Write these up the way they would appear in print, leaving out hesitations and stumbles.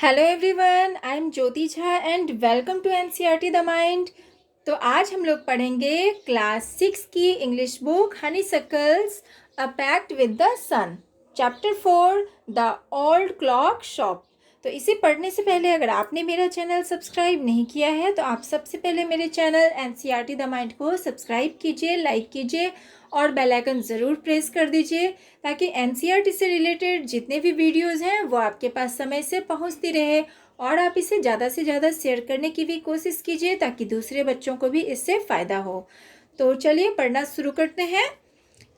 Hello everyone, I am Jyoti Jha and welcome to NCERT the mind. तो आज हम लोग पढ़ेंगे क्लास 6 की English book honeysuckles a pact with the sun, chapter 4 the old clock shop. तो इसे पढ़ने से पहले अगर आपने मेरा चैनल सब्सक्राइब नहीं किया है तो आप सबसे पहले मेरे चैनल एनसीईआरटी द माइंड को सब्सक्राइब कीजिए, लाइक कीजिए और बेल आइकन ज़रूर प्रेस कर दीजिए ताकि एनसीईआरटी से रिलेटेड जितने भी वीडियोस हैं वो आपके पास समय से पहुंचती रहे। और आप इसे ज़्यादा से ज़्यादा शेयर करने की भी कोशिश कीजिए ताकि दूसरे बच्चों को भी इससे फ़ायदा हो। तो चलिए पढ़ना शुरू करते हैं।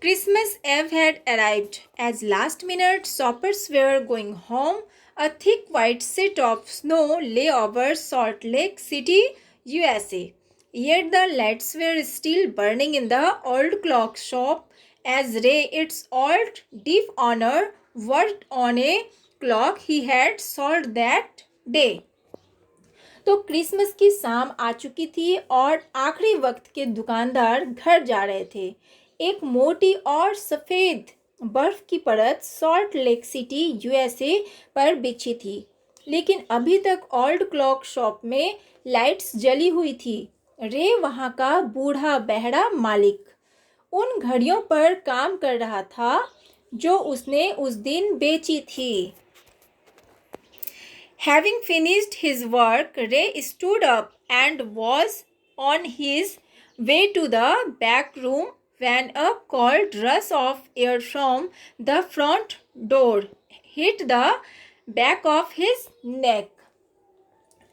Christmas Eve had arrived. As last minute shoppers were going home, a thick white sheet of snow lay over Salt Lake City, USA. Yet the lights were still burning in the old clock shop as Ray, its old deep owner, worked on a clock he had sold that day. तो Christmas की शाम आ चुकी थी और आखिरी वक्त के दुकानदार घर जा रहे थे। एक मोटी और सफ़ेद बर्फ की परत सॉल्ट लेक सिटी यूएसए पर बिछी थी, लेकिन अभी तक ओल्ड क्लॉक शॉप में लाइट्स जली हुई थी। रे वहाँ का बूढ़ा बहरा मालिक उन घड़ियों पर काम कर रहा था जो उसने उस दिन बेची थी। Having finished his work, Ray stood up and was on his way to the back room when a cold rush of air from the front door hit the back of his neck.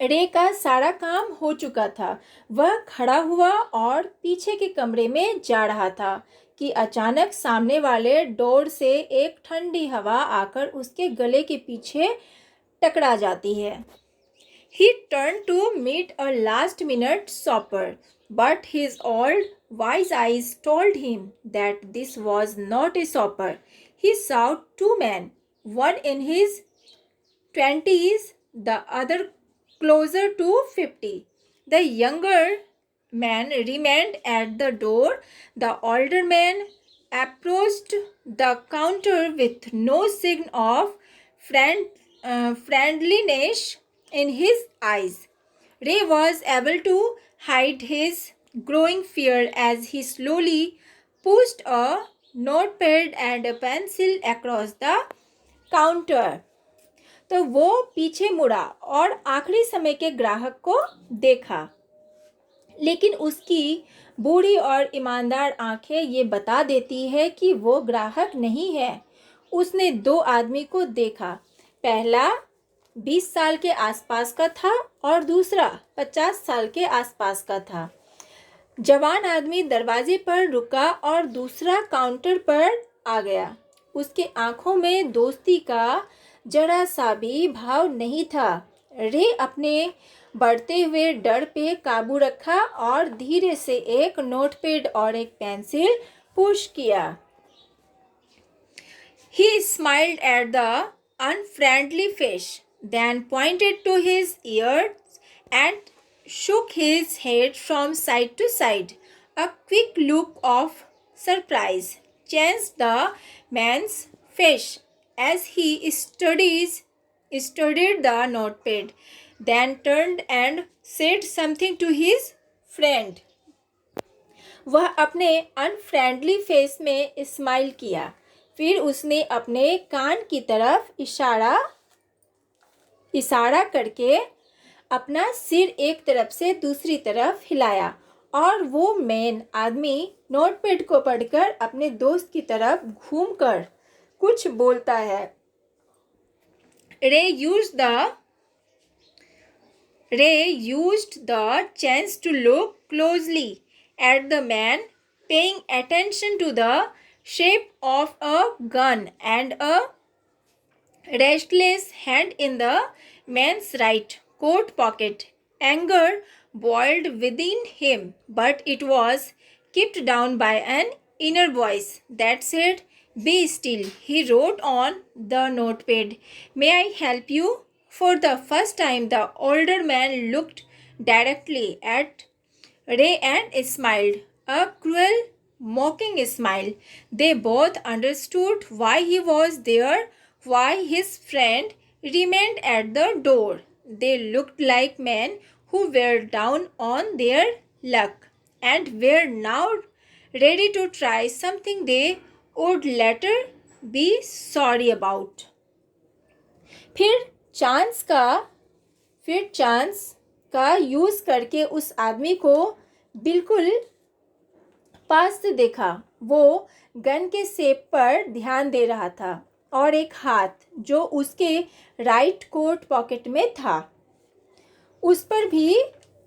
रे का सारा काम हो चुका था। वह खड़ा हुआ और पीछे के कमरे में जा रहा था कि अचानक सामने वाले डोर से एक ठंडी हवा आकर उसके गले के पीछे टकरा जाती है। He turned to meet a last-minute shopper, but his old wise eyes told him that this was not a shopper. He saw two men, one in his 20s, the other closer to 50. The younger man remained at the door. The older man approached the counter with no sign of friendliness in his eyes. Ray was able to hide his growing fear as he slowly pushed a notepad and a pencil across the counter. तो वो पीछे मुड़ा और आखिरी समय के ग्राहक को देखा, लेकिन उसकी बूढ़ी और ईमानदार आंखें ये बता देती है कि वो ग्राहक नहीं है। उसने दो आदमी को देखा। पहला 20 साल के आसपास का था और दूसरा 50 साल के आसपास का था। जवान आदमी दरवाजे पर रुका और दूसरा काउंटर पर आ गया। उसके आंखों में दोस्ती का जरा सा भी भाव नहीं था। रे अपने बढ़ते हुए डर पे काबू रखा और धीरे से एक नोटपैड और एक पेंसिल पुश किया। He smiled at the unfriendly fish, then pointed to his ears and shook his head from side to side. A quick look of surprise changed the man's face as he studied the notepad, then turned and said something to his friend. वह अपने unfriendly face में smile किया, फिर उसने अपने कान की तरफ इशारा करके अपना सिर एक तरफ से दूसरी तरफ हिलाया और वो मैन आदमी नोटपैड को पढ़कर अपने दोस्त की तरफ घूमकर कुछ बोलता है। Ray used the chance to look closely at the man, paying attention to the shape of a gun and a restless hand in the man's right coat pocket. Anger boiled within him, but it was kept down by an inner voice that said, "Be still." He wrote on the notepad, "May I help you?" For the first time, the older man looked directly at Ray and smiled, a cruel, mocking smile. They both understood why he was there, why his friend remained at the door. They looked like men who were down on their luck and were now ready to try something they would later be sorry about. फिर chance का use करके उस आदमी को बिल्कुल पास से देखा। वो गन के सेप पर ध्यान दे रहा था और एक हाथ जो उसके राइट कोट पॉकेट में था उस पर भी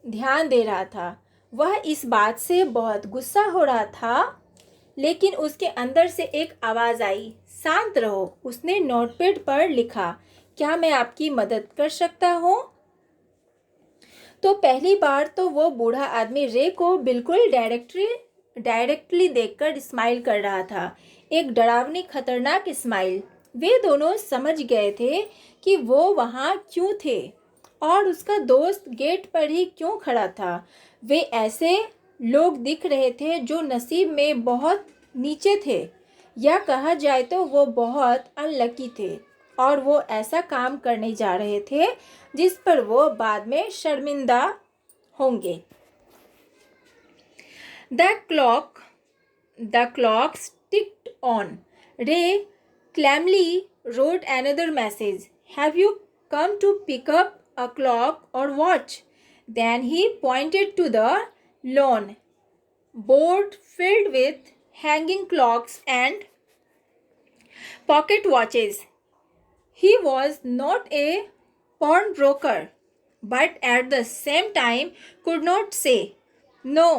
ध्यान दे रहा था। वह इस बात से बहुत गुस्सा हो रहा था, लेकिन उसके अंदर से एक आवाज़ आई, शांत रहो। उसने नोटपैड पर लिखा, क्या मैं आपकी मदद कर सकता हूँ? तो पहली बार तो वो बूढ़ा आदमी रे को बिल्कुल डायरेक्टली देखकर स्माइल कर रहा था, एक डरावनी खतरनाक स्माइल। वे दोनों समझ गए थे कि वो वहाँ क्यों थे और उसका दोस्त गेट पर ही क्यों खड़ा था। वे ऐसे लोग दिख रहे थे जो नसीब में बहुत नीचे थे, या कहा जाए तो वो बहुत अनलकी थे और वो ऐसा काम करने जा रहे थे जिस पर वो बाद में शर्मिंदा होंगे। The clocks ticked on. Ray calmly wrote another message. Have you come to pick up a clock or watch? Then he pointed to the lawn, board filled with hanging clocks and pocket watches. He was not a pawnbroker, but at the same time could not say no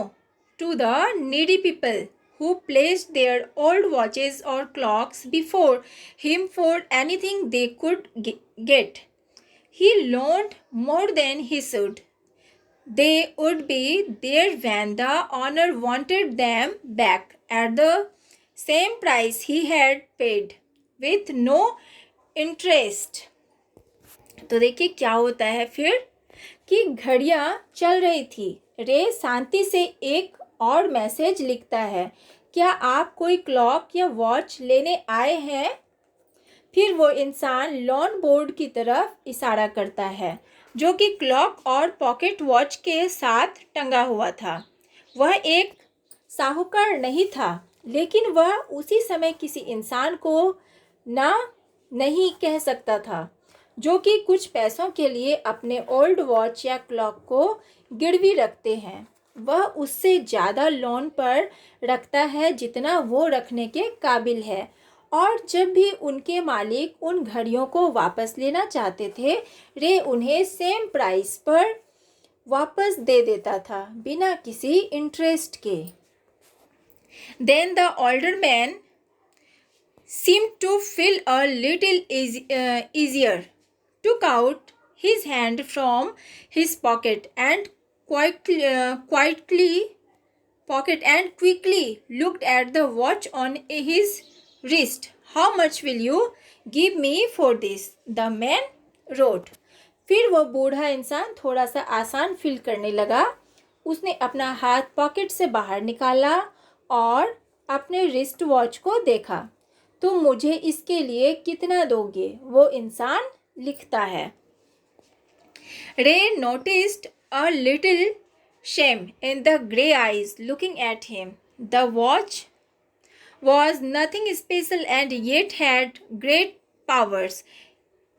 to the needy people who placed their old watches or clocks before him for anything they could get. He loaned more than he should. They would be there when the owner wanted them back at the same price he had paid, with no interest. तो देखिए क्या होता है फिर कि घड़ियाँ चल रही थी। रे शांति से एक और मैसेज लिखता है, क्या आप कोई क्लॉक या वॉच लेने आए हैं? फिर वो इंसान लॉन बोर्ड की तरफ इशारा करता है जो कि क्लॉक और पॉकेट वॉच के साथ टंगा हुआ था। वह एक साहूकार नहीं था, लेकिन वह उसी समय किसी इंसान को नहीं कह सकता था जो कि कुछ पैसों के लिए अपने ओल्ड वॉच या क्लॉक को गिरवी रखते हैं। वह उससे ज़्यादा लोन पर रखता है जितना वो रखने के काबिल है, और जब भी उनके मालिक उन घड़ियों को वापस लेना चाहते थे, रे उन्हें सेम प्राइस पर वापस दे देता था बिना किसी इंटरेस्ट के। Then the older man seemed to feel a little easier, took out his hand from his pocket and quickly looked at the watch on his wrist. How much will you give me for this? The man wrote. फिर वो बूढ़ा इंसान थोड़ा सा आसान feel करने लगा। उसने अपना हाथ पॉकेट से बाहर निकाला और अपने रिस्ट वॉच को देखा। तुम मुझे इसके लिए कितना दोगे? वो इंसान लिखता है। रे noticed a little shame in the grey eyes looking at him. The watch was nothing special and yet had great powers.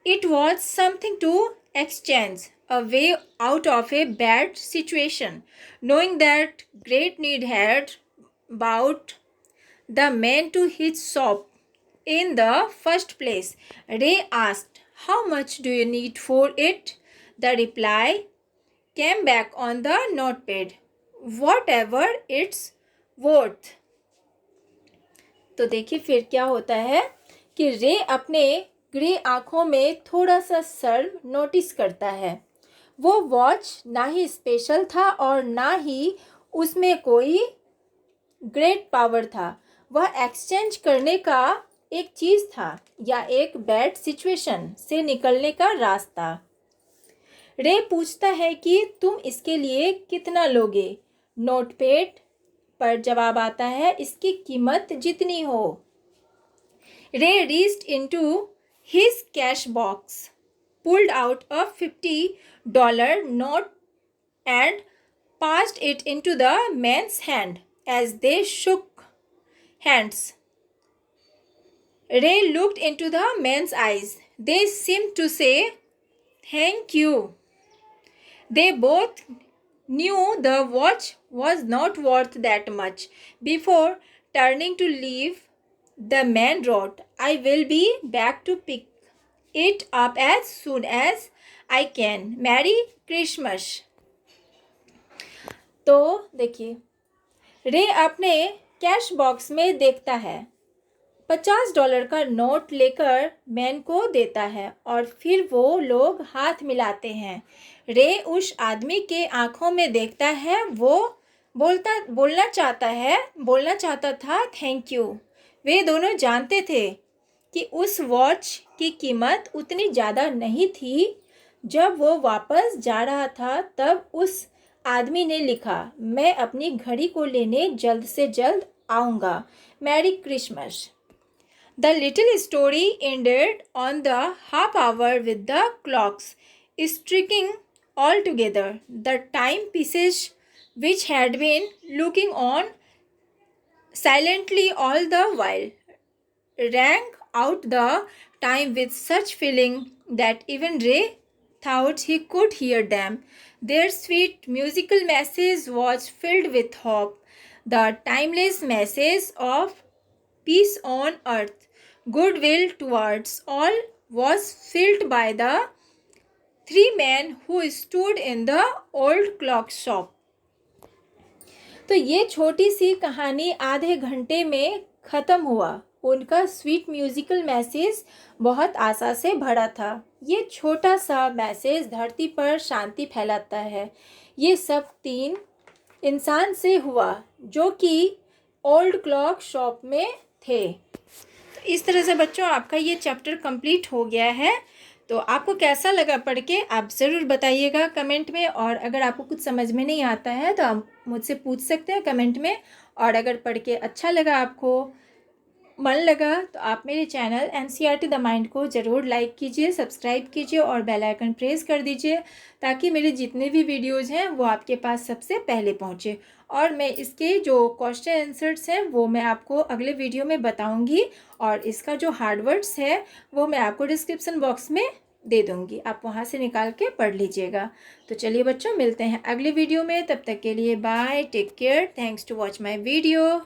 It was something to exchange, a way out of a bad situation. Knowing that great need had brought the man to his shop in the first place, Ray asked, how much do you need for it? The reply came back on the notepad, whatever it's worth. तो देखिए फिर क्या होता है कि रे अपने grey आँखों में थोड़ा सा शर्म नोटिस करता है। वो वॉच ना ही स्पेशल था और ना ही उसमें कोई ग्रेट पावर था। वह एक्सचेंज करने का एक चीज़ था या एक बैड सिचुएशन से निकलने का रास्ता। रे पूछता है कि तुम इसके लिए कितना लोगे? नोटपैड पर जवाब आता है, इसकी कीमत जितनी हो। रे reached into his cash box pulled out a $50 note and passed it into the man's hand. As they shook hands, Ray looked into the man's eyes. They seemed to say, "Thank you." They both knew the watch was not worth that much. Before turning to leave, the man wrote, "I will be back to pick it up as soon as I can. Merry Christmas." तो देखिए, रे अपने cash box में देखता है, $50 का note लेकर man को देता है और फिर वो लोग हाथ मिलाते हैं। रे उस आदमी के आंखों में देखता है, वो बोलना चाहता था थैंक यू। वे दोनों जानते थे कि उस वॉच की कीमत उतनी ज़्यादा नहीं थी। जब वो वापस जा रहा था तब उस आदमी ने लिखा, मैं अपनी घड़ी को लेने जल्द से जल्द आऊँगा। Merry Christmas. The little story ended on the half hour with the clocks striking all together. The timepieces, which had been looking on silently all the while, rang out the time with such feeling that even Ray thought he could hear them. Their sweet musical message was filled with hope, the timeless message of peace on earth, goodwill towards all, was filled by the three men who stood in the old clock shop. तो ये छोटी सी कहानी आधे घंटे में ख़त्म हुआ। उनका स्वीट म्यूजिकल मैसेज बहुत आशा से भरा था। ये छोटा सा मैसेज धरती पर शांति फैलाता है। ये सब तीन इंसान से हुआ जो कि ओल्ड क्लॉक शॉप में थे। इस तरह से बच्चों आपका ये चैप्टर कंप्लीट हो गया है। तो आपको कैसा लगा पढ़ के आप ज़रूर बताइएगा कमेंट में। और अगर आपको कुछ समझ में नहीं आता है तो आप मुझसे पूछ सकते हैं कमेंट में। और अगर पढ़ के अच्छा लगा, आपको मन लगा, तो आप मेरे चैनल NCERT द माइंड को ज़रूर लाइक कीजिए, सब्सक्राइब कीजिए और बेल आइकन प्रेस कर दीजिए ताकि मेरे जितने भी वीडियोज़ हैं वो आपके पास सबसे पहले पहुँचे। और मैं इसके जो क्वेश्चन आंसर्स हैं वो मैं आपको अगले वीडियो में बताऊंगी। और इसका जो हार्ड वर्ड्स है वो मैं आपको डिस्क्रिप्शन बॉक्स में दे दूंगी, आप वहाँ से निकाल के पढ़ लीजिएगा। तो चलिए बच्चों, मिलते हैं अगले वीडियो में। तब तक के लिए bye, take care, thanks to watch my video.